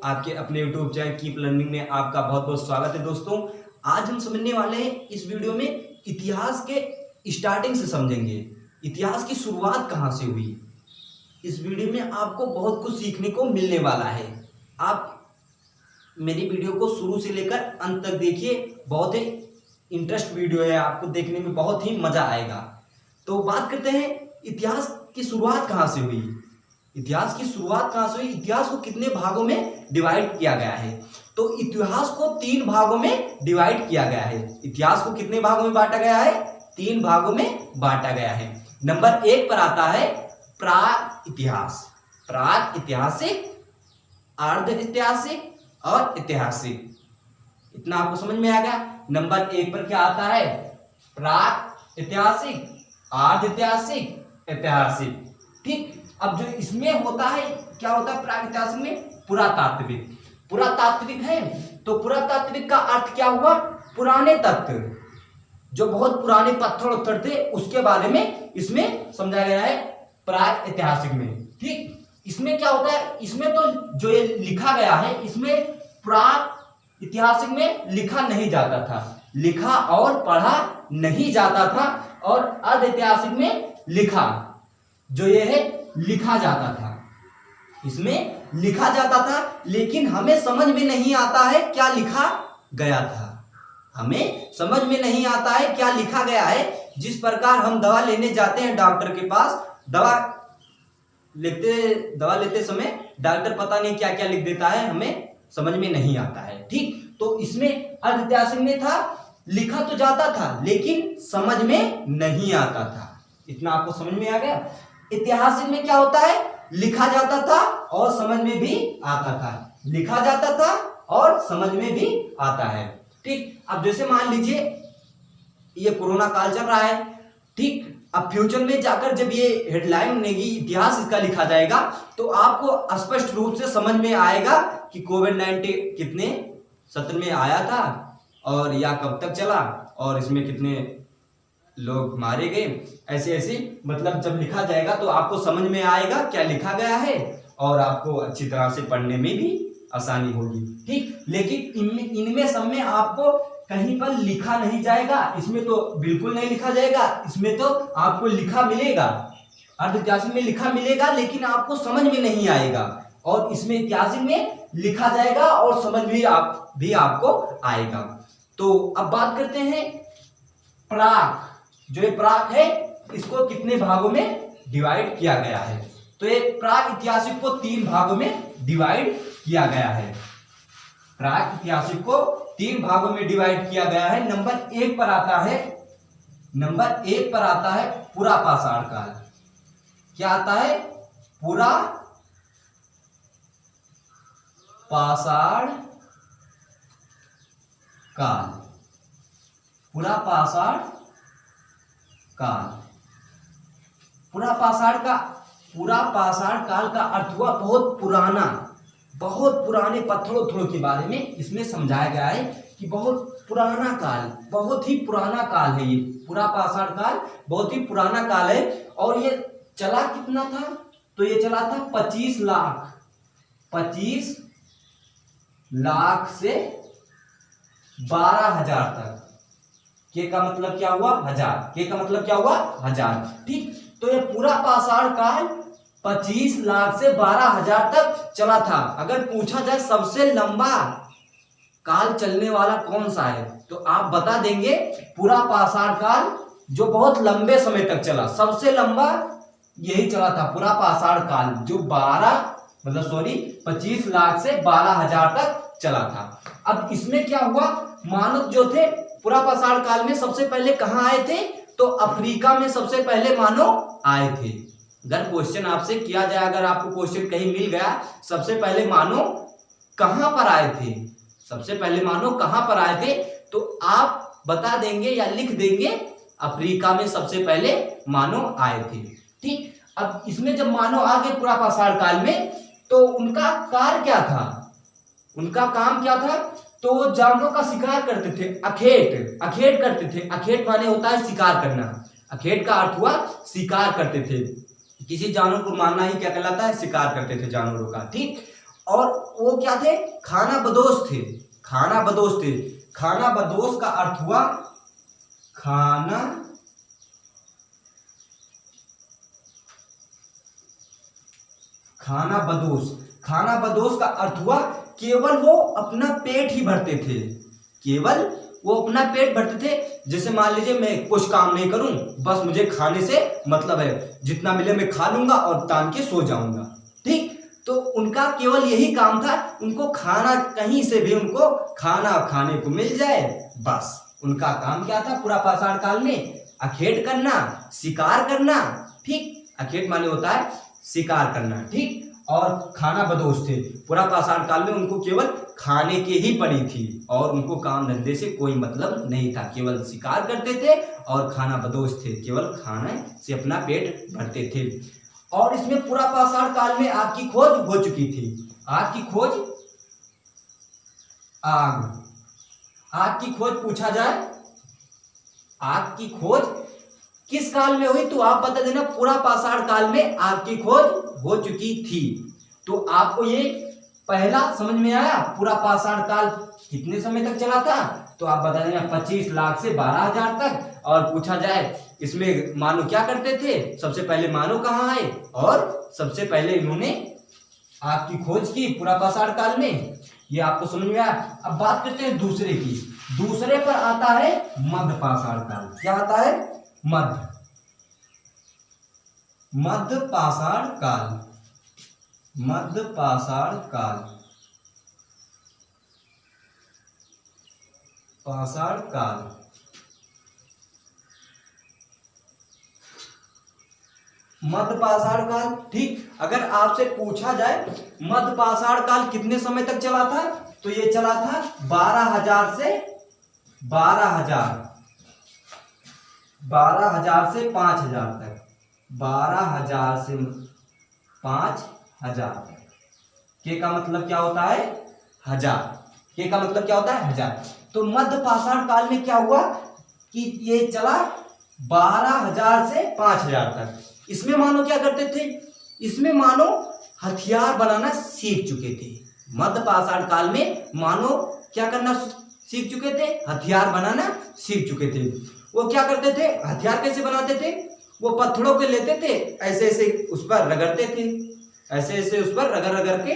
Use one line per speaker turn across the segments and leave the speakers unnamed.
आपके अपने YouTube channel keep learning में आपका बहुत बहुत स्वागत है। दोस्तों, आज हम समझने वाले हैं इस वीडियो में इतिहास के स्टार्टिंग से समझेंगे। इतिहास की शुरुआत कहाँ से हुई। इस वीडियो में आपको बहुत कुछ सीखने को मिलने वाला है। आप मेरी वीडियो को शुरू से लेकर अंत तक देखिए, बहुत ही इंटरेस्ट वीडियो है, आपको देखने में बहुत ही मजा आएगा। तो बात करते हैं इतिहास की शुरुआत कहाँ से हुई। इतिहास की शुरुआत कहाँ से हुई, इतिहास को कितने भागों में डिवाइड किया गया है। तो इतिहास को 3 भागों में डिवाइड किया गया है। इतिहास को कितने भागों में बांटा गया है, 3 भागों में बांटा गया है। नंबर 1 पर आता है प्राग इतिहास, प्राग ऐतिहासिक, अर्ध ऐतिहासिक और ऐतिहासिक। इतना आपको समझ में आ गया। नंबर 1 पर क्या आता है, प्राग ऐतिहासिक, अर्ध ऐतिहासिक, ऐतिहासिक। ठीक, अब जो इसमें होता है, क्या होता है प्राग ऐतिहासिक में, पुरातात्विक। पुरातात्विक है तो पुरातात्विक का अर्थ क्या हुआ, पुराने तत्व, जो बहुत पुराने पत्थर उत्थर थे उसके बारे में इसमें समझाया गया है प्राग ऐतिहासिक में। ठीक, इसमें क्या होता है, इसमें तो जो ये लिखा गया है, इसमें प्राग ऐतिहासिक में लिखा नहीं जाता था, लिखा और पढ़ा नहीं जाता था। और अर्ध ऐतिहासिक में लिखा, जो ये है लिखा जाता था, इसमें लिखा जाता था, लेकिन हमें समझ में नहीं आता है क्या लिखा गया था। हमें समझ में नहीं आता है क्या लिखा गया है। जिस प्रकार हम दवा लेने जाते हैं डॉक्टर के पास, दवा लेते समय डॉक्टर पता नहीं क्या क्या लिख देता है, हमें समझ में नहीं आता है। ठीक, तो इसमें अर्ध ऐतिहासिक में था, लिखा तो जाता था लेकिन समझ में नहीं आता था। इतना आपको समझ में आ गया। ऐतिहासिक में क्या होता है, लिखा जाता था और समझ में भी आता था, लिखा जाता था और समझ में भी आता है। ठीक, अब जैसे मान लीजिए ये कोरोना काल चल रहा है। ठीक, अब फ्यूचर में जाकर जब ये हेडलाइन बनेगी, इतिहास इसका लिखा जाएगा, तो आपको स्पष्ट रूप से समझ में आएगा कि कोविड-19 कितने सत्र में आया था और या कब तक चला और इसमें कितने लोग मारे गए। ऐसे ऐसे मतलब जब लिखा जाएगा तो आपको समझ में आएगा क्या लिखा गया है और आपको अच्छी तरह से पढ़ने में भी आसानी होगी। ठीक, लेकिन इनमें सब में आपको कहीं पर लिखा नहीं जाएगा, इसमें तो बिल्कुल नहीं लिखा जाएगा। इसमें तो आपको लिखा मिलेगा, अर्ध ऐतिहासिक में लिखा मिलेगा, लेकिन आपको समझ में नहीं आएगा। और इसमें ऐतिहासिक में लिखा जाएगा और समझ भी आपको आएगा। तो अब बात करते हैं प्राग। जो ये प्राग है, इसको कितने भागों में डिवाइड किया गया है। तो ये प्राग ऐतिहासिक को 3 भागों में डिवाइड किया गया है। प्राग ऐतिहासिक को 3 भागों में डिवाइड किया गया है। नंबर 1 पर आता है, नंबर 1 पर आता है पुरा पाषाण काल। क्या आता है, पुरा पाषाण काल, पुरा पाषाण काल। पुरा पाषाण काल का अर्थ हुआ बहुत पुराना, बहुत पुराने पत्थरों के बारे में इसमें समझाया गया है कि बहुत पुराना काल, बहुत ही पुराना काल है ये पुरा पाषाण काल, बहुत ही पुराना काल है। और ये चला कितना था, तो ये चला था 25 लाख से 12,000 तक। के का मतलब क्या हुआ, हजार। के का मतलब क्या हुआ, हजार। ठीक, तो ये पूरा पाषाण काल 25 लाख से 12,000 तक चला था। अगर पूछा जाए सबसे लंबा काल चलने वाला कौन सा है, तो आप बता देंगे पूरा पाषाण काल, जो बहुत लंबे समय तक चला। सबसे लंबा यही चला था पूरा पाषाण काल, जो 25 लाख से 12,000 तक चला था। अब इसमें क्या हुआ, मानव जो थे पूरा पाषाण काल में सबसे पहले कहां आए थे, तो अफ्रीका में सबसे पहले मानव आए थे। अगर क्वेश्चन आपसे किया जाए, अगर आपको क्वेश्चन कहीं मिल गया, सबसे पहले मानव कहां पर आए थे, सबसे पहले मानव कहां पर आए थे, तो आप बता देंगे या लिख देंगे अफ्रीका में सबसे पहले मानव आए थे। ठीक, अब इसमें जब मानव आ गए पूरा पाषाण काल में, तो उनका कार्य क्या था, उनका काम क्या था, तो वो जानवरों का शिकार करते थे, अखेट करते थे। अखेट माने होता है शिकार करना, अखेट का अर्थ हुआ शिकार करते थे। किसी जानवर को मारना ही क्या कहलाता है, शिकार करते थे जानवरों का। ठीक, और वो क्या थे, खाना बदोश थे, खाना बदोश थे। खाना बदोश का अर्थ हुआ खाना खाना बदोश। खाना बदोश का अर्थ हुआ केवल वो अपना पेट ही भरते थे, केवल वो अपना पेट भरते थे। जैसे मान लीजिए मैं कुछ काम नहीं करूं, बस मुझे खाने से मतलब है, जितना मिले मैं खा लूंगा और तान के सो जाऊंगा, ठीक। तो उनका केवल यही काम था, उनको खाना कहीं से भी उनको खाना खाने को मिल जाए, बस उनका काम क्या था पूरा पाषाण काल में, अखेट करना, शिकार करना, ठीक। अखेट माने होता है शिकार करना, ठीक। और खाना बदोश थे, पूरा पाषाण काल में उनको केवल खाने की ही पड़ी थी और उनको काम धंधे से कोई मतलब नहीं था, केवल शिकार करते थे और खाना बदोश थे, केवल खाने से अपना पेट भरते थे। और इसमें पूरा पाषाण काल में आग की खोज हो चुकी थी। आग की खोज, आग की खोज पूछा जाए, आग की खोज किस काल में हुई, तो आप बता देना। पूरा पाषाण काल में आग की खोज हो चुकी थी। तो आपको ये पहला समझ में आया, पूरा पाषाण काल कितने समय तक चला था, तो आप बता देना 25 लाख से 12,000 तक। और पूछा जाए इसमें मानव क्या करते थे, सबसे पहले मानव कहाँ आए और सबसे पहले इन्होंने आग की खोज की पूरा पाषाण काल में, ये आपको समझ में आया। अब बात करते हैं दूसरे की। दूसरे पर आता है मध्य पाषाण काल। क्या आता है, मध्य पाषाण काल। मध्य पाषाण काल, पाषाण काल। मध्य पाषाण काल, ठीक। अगर आपसे पूछा जाए मध्य पाषाण काल कितने समय तक चला था, तो ये चला था 12,000 से 5,000 तक। 12,000 से 5,000 तक। के का मतलब क्या होता है, हजार। के का मतलब क्या होता है, हजार। तो मध्य पाषाण काल में क्या हुआ कि ये चला 12,000 से 5,000 तक। इसमें मानो क्या करते थे, इसमें मानो हथियार बनाना सीख चुके थे। मध्य पाषाण काल में मानो क्या करना सीख चुके थे, हथियार बनाना सीख चुके थे। वो क्या करते थे, हथियार कैसे बनाते थे, वो पत्थरों के लेते थे, ऐसे ऐसे उस पर रगड़ते थे, ऐसे ऐसे उस पर रगड़ रगड़ के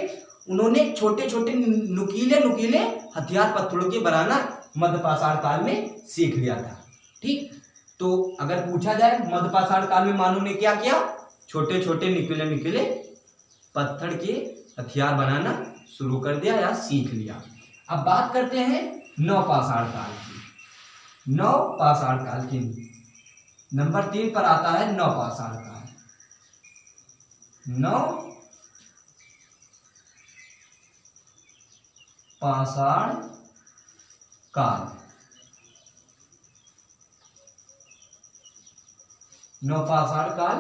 उन्होंने छोटे छोटे नुकीले नुकीले हथियार पत्थरों के बनाना मध्य पाषाण काल में सीख लिया था, ठीक। तो अगर पूछा जाए मध्य पाषाण काल में मानव ने क्या किया, छोटे छोटे नुकीले नुकीले पत्थर के हथियार बनाना शुरू कर दिया या सीख लिया। अब बात करते हैं नव पाषाण काल की। नव पाषाण काल की नंबर 3 पर आता है नव पाषाण काल। नव पाषाण काल। नव पाषाण काल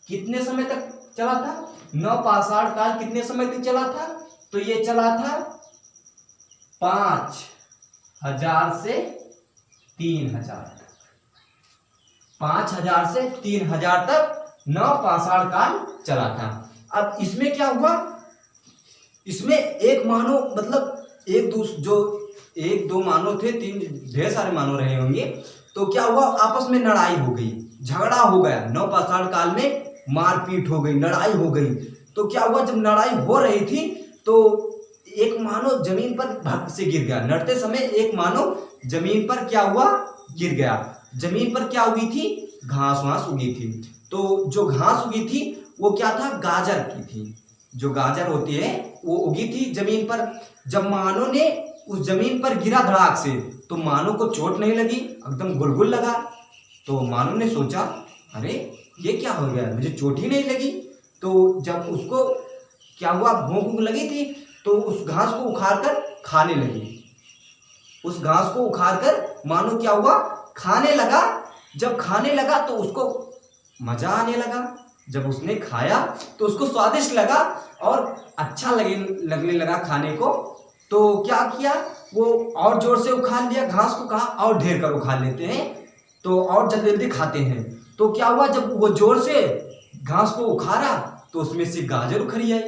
कितने समय तक चला था, नव पाषाण काल कितने समय तक चला था, तो ये चला था 5,000 से 3,000 तक। 5,000 से 3,000 तक नव पाषाण काल चला था। अब इसमें क्या हुआ, इसमें एक मानव मतलब एक दो मानव थे, तीन ढेर सारे मानव रहे होंगे। तो क्या हुआ, आपस में लड़ाई हो गई, झगड़ा हो गया। नव पाषाण काल में मारपीट हो गई, लड़ाई हो गई। तो क्या हुआ, जब लड़ाई हो रही थी तो एक मानव जमीन पर भग से गिर गया। लड़ते समय एक मानव जमीन पर क्या हुआ, गिर गया। जमीन पर क्या उगी थी, घास वास उगी थी। तो जो घास उगी थी वो क्या था, गाजर की थी। जो गाजर होती है वो उगी थी जमीन पर। जब मानव ने उस जमीन पर गिरा धड़ाक से, तो मानव को चोट नहीं लगी, एकदम गुलगुल लगा। तो मानव ने सोचा, अरे ये क्या हो गया, मुझे चोट ही नहीं लगी। तो जब उसको क्या हुआ, भूख भूख लगी थी, तो उस घास को उखाड़ कर खाने लगी। उस घास को उखाड़ कर मानो क्या हुआ, खाने लगा। जब खाने लगा तो उसको मजा आने लगा। जब उसने खाया तो उसको स्वादिष्ट लगा और अच्छा लगने लगा खाने को। तो क्या किया, वो और जोर से उखाड़ लिया घास को, कहा और ढेर कर उखाड़ लेते हैं तो और जल्दी जल्दी खाते हैं। तो क्या हुआ, जब वो जोर से घास को उखाड़ा तो उसमें से गाजर उखड़ी आई।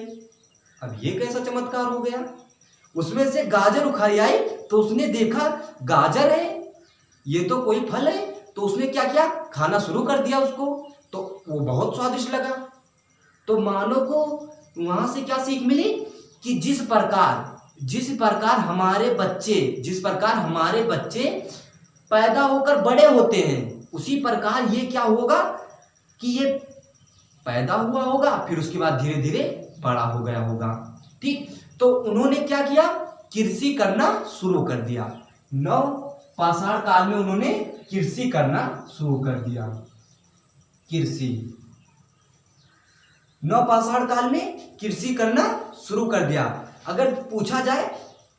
अब ये कैसा चमत्कार हो गया। उसमें से गाजर उखाड़ी आई तो उसने देखा गाजर है, ये तो कोई फल है। तो उसने क्या किया, खाना शुरू कर दिया उसको, तो वो बहुत स्वादिष्ट लगा। तो मानव को वहां से क्या सीख मिली कि जिस प्रकार हमारे बच्चे पैदा होकर बड़े होते हैं, उसी प्रकार ये क्या होगा कि ये पैदा हुआ होगा, फिर उसके बाद धीरे धीरे बड़ा हो गया होगा। ठीक, तो उन्होंने क्या किया, कृषि करना शुरू कर दिया। नवपाषाण काल में उन्होंने कृषि करना शुरू कर दिया। नवपाषाण काल में कृषि करना शुरू कर दिया। अगर पूछा जाए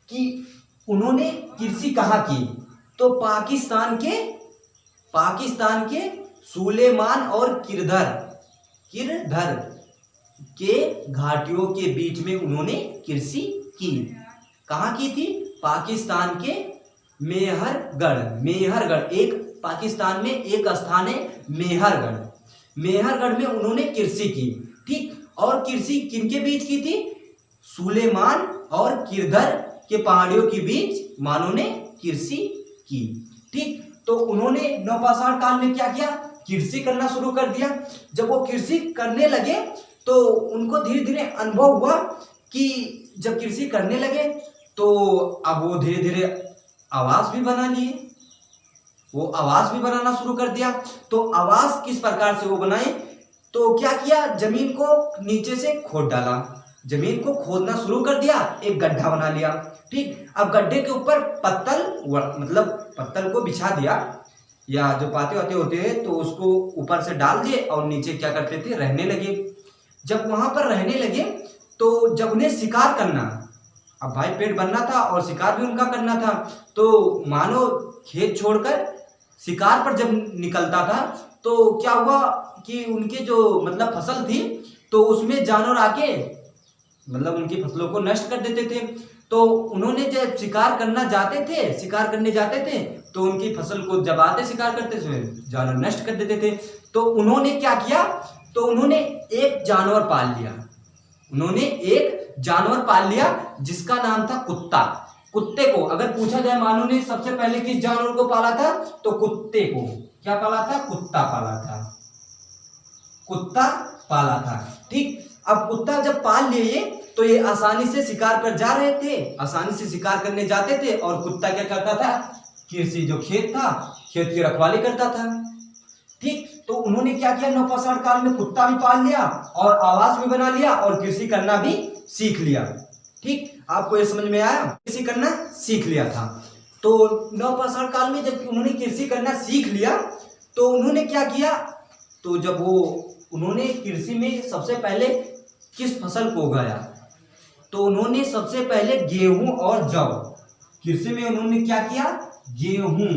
कि उन्होंने कृषि कहाँ की, तो पाकिस्तान के सुलेमान और किरधर के घाटियों के बीच में उन्होंने कृषि की। कहाँ की थी, पाकिस्तान के मेहरगढ़, एक पाकिस्तान में एक स्थान है मेहरगढ़ में उन्होंने कृषि की। ठीक, और कृषि किनके बीच की थी, सुलेमान और किरधर के पहाड़ियों के बीच मानव ने कृषि की। ठीक, तो उन्होंने नवपाषाण काल में क्या किया, कृषि करना शुरू कर दिया। जब वो कृषि करने लगे तो उनको धीरे धीरे अनुभव हुआ कि जब कृषि करने लगे तो अब वो धीरे धीरे आवास भी बना लिए, वो आवास भी बनाना शुरू कर दिया। तो आवास किस प्रकार से वो बनाए, तो क्या किया, जमीन को नीचे से खोद डाला, जमीन को खोदना शुरू कर दिया, एक गड्ढा बना लिया। ठीक, अब गड्ढे के ऊपर पत्तल को बिछा दिया, या जो पाते वाते होते हैं तो उसको ऊपर से डाल दिए और नीचे क्या करते थे, रहने लगे। जब वहां पर रहने लगे तो जब उन्हें शिकार करना, अब भाई पेट भरना था और शिकार भी उनका करना था, तो मानो खेत छोड़कर शिकार पर जब निकलता था तो क्या हुआ कि उनके जो फसल थी तो उसमें जानवर आके उनकी फसलों को नष्ट कर देते थे। तो उन्होंने जब शिकार करने जाते थे तो उनकी फसल को जब आते शिकार करते थे जानवर नष्ट कर देते थे। तो उन्होंने क्या किया, तो उन्होंने एक जानवर पाल लिया जिसका नाम था कुत्ता। कुत्ते को अगर पूछा जाए मानव ने सबसे पहले किस जानवर को पाला था, तो कुत्ते को क्या पाला था, कुत्ता पाला था। ठीक, अब कुत्ता जब पाल लिए तो ये आसानी से शिकार पर जा रहे थे, आसानी से शिकार करने जाते थे, और कुत्ता क्या करता था, कृषि जो खेत था, खेत की रखवाली करता था। ठीक, तो उन्होंने क्या किया, नवपाषाण काल में कुत्ता भी पाल लिया और आवास भी बना लिया और कृषि करना भी सीख लिया। ठीक, आपको ये समझ में आया, कृषि करना सीख लिया था। तो नवपाषाण काल में जब उन्होंने कृषि करना सीख लिया तो उन्होंने क्या किया, तो जब उन्होंने कृषि में सबसे पहले किस फसल को उगाया, तो उन्होंने सबसे पहले गेहूं और जौ, कृषि में उन्होंने क्या किया, गेहूं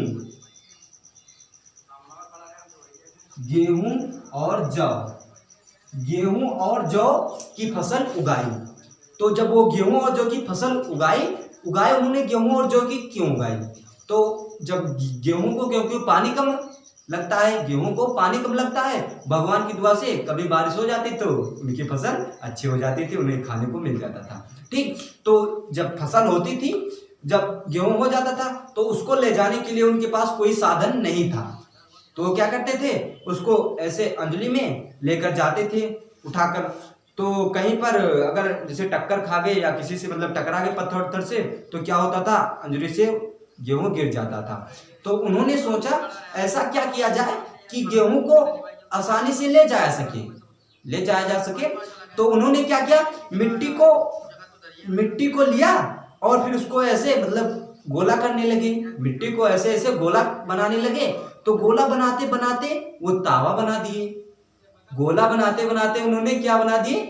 और जौ की फसल उगाई। तो जब वो गेहूं और जौ की फसल उगाए उन्होंने गेहूं और जौ की क्यों उगाई, तो जब गेहूं को क्योंकि पानी कम लगता है, भगवान की दुआ से कभी बारिश हो जाती तो उनकी फसल अच्छी हो जाती थी, उन्हें खाने को मिल जाता था। ठीक, तो जब फसल होती थी, जब गेहूं हो जाता था तो उसको ले जाने के लिए उनके पास कोई साधन नहीं था, तो वो क्या करते थे, उसको ऐसे अंजलि में लेकर जाते थे उठाकर। तो कहीं पर अगर जैसे टक्कर खा गए या किसी से टकरा गए पत्थर से, तो क्या होता था, अंजलि से गेहूं गिर जाता था। तो उन्होंने सोचा ऐसा क्या किया जाए कि गेहूं को आसानी से ले जाया जा सके। तो उन्होंने क्या किया, मिट्टी को लिया और फिर उसको ऐसे गोला करने लगे, मिट्टी को ऐसे गोला बनाने लगे। तो गोला बनाते बनाते वो तावा बना दिए, गोला बनाते बनाते उन्होंने क्या बना दिए,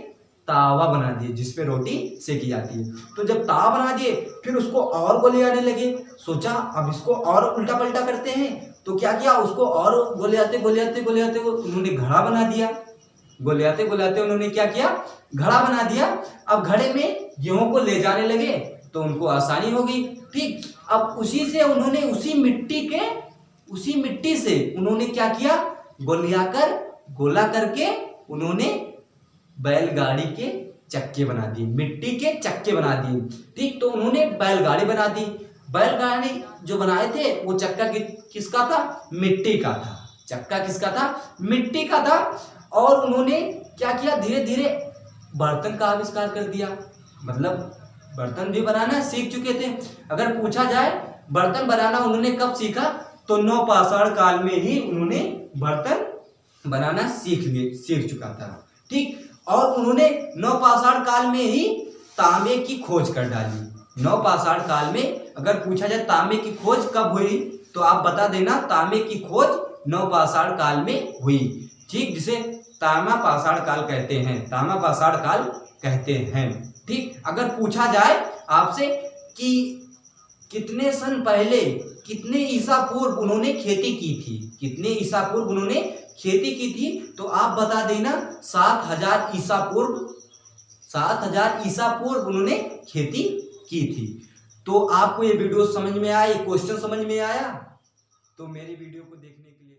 तावा बना दिए जिसपे रोटी सेकी जाती है। तो जब तावा बना दिए फिर उसको और गोले आने लगे, सोचा अब इसको और उल्टा पलटा करते हैं। तो क्या किया, उसको और गोले आते उन्होंने घड़ा बना दिया, गोले आते उन्होंने क्या किया, घड़ा बना दिया। अब घड़े में गेहूं को ले जाने लगे तो उनको आसानी हो गई। ठीक, अब उसी मिट्टी से उन्होंने क्या किया, गोला करके उन्होंने बैलगाड़ी के चक्के बना दिए, मिट्टी के चक्के बना दिए। ठीक, तो उन्होंने बैलगाड़ी बना दी। बैलगाड़ी जो बनाए थे वो चक्का किसका था? मिट्टी का था। चक्का किसका था? मिट्टी का था। और उन्होंने क्या किया, धीरे धीरे बर्तन का आविष्कार कर दिया। मतलब बर्तन भी बनाना सीख चुके थे। अगर पूछा जाए बर्तन बनाना उन्होंने कब सीखा, तो नवपाषाण काल में ही उन्होंने बर्तन बनाना सीख चुका था। ठीक, और उन्होंने नवपाषाण काल में ही तांबे की खोज कर डाली। नवपाषाण काल में अगर पूछा जाए तांबे की खोज कब हुई, तो आप बता देना तांबे की खोज नवपाषाण काल में हुई। ठीक, जिसे ताम्र पाषाण काल कहते हैं, ताम्र पाषाण काल कहते हैं। ठीक, अगर पूछा जाए आपसे कि कितने सन पहले, कितने ईसा पूर्व उन्होंने खेती की थी, कितने ईसा पूर्व उन्होंने खेती की थी, तो आप बता देना 7000 ईसा पूर्व, 7000 ईसा पूर्व उन्होंने खेती की थी। तो आपको ये वीडियो समझ में आया, ये क्वेश्चन समझ में आया? तो मेरी वीडियो को देखने के लिए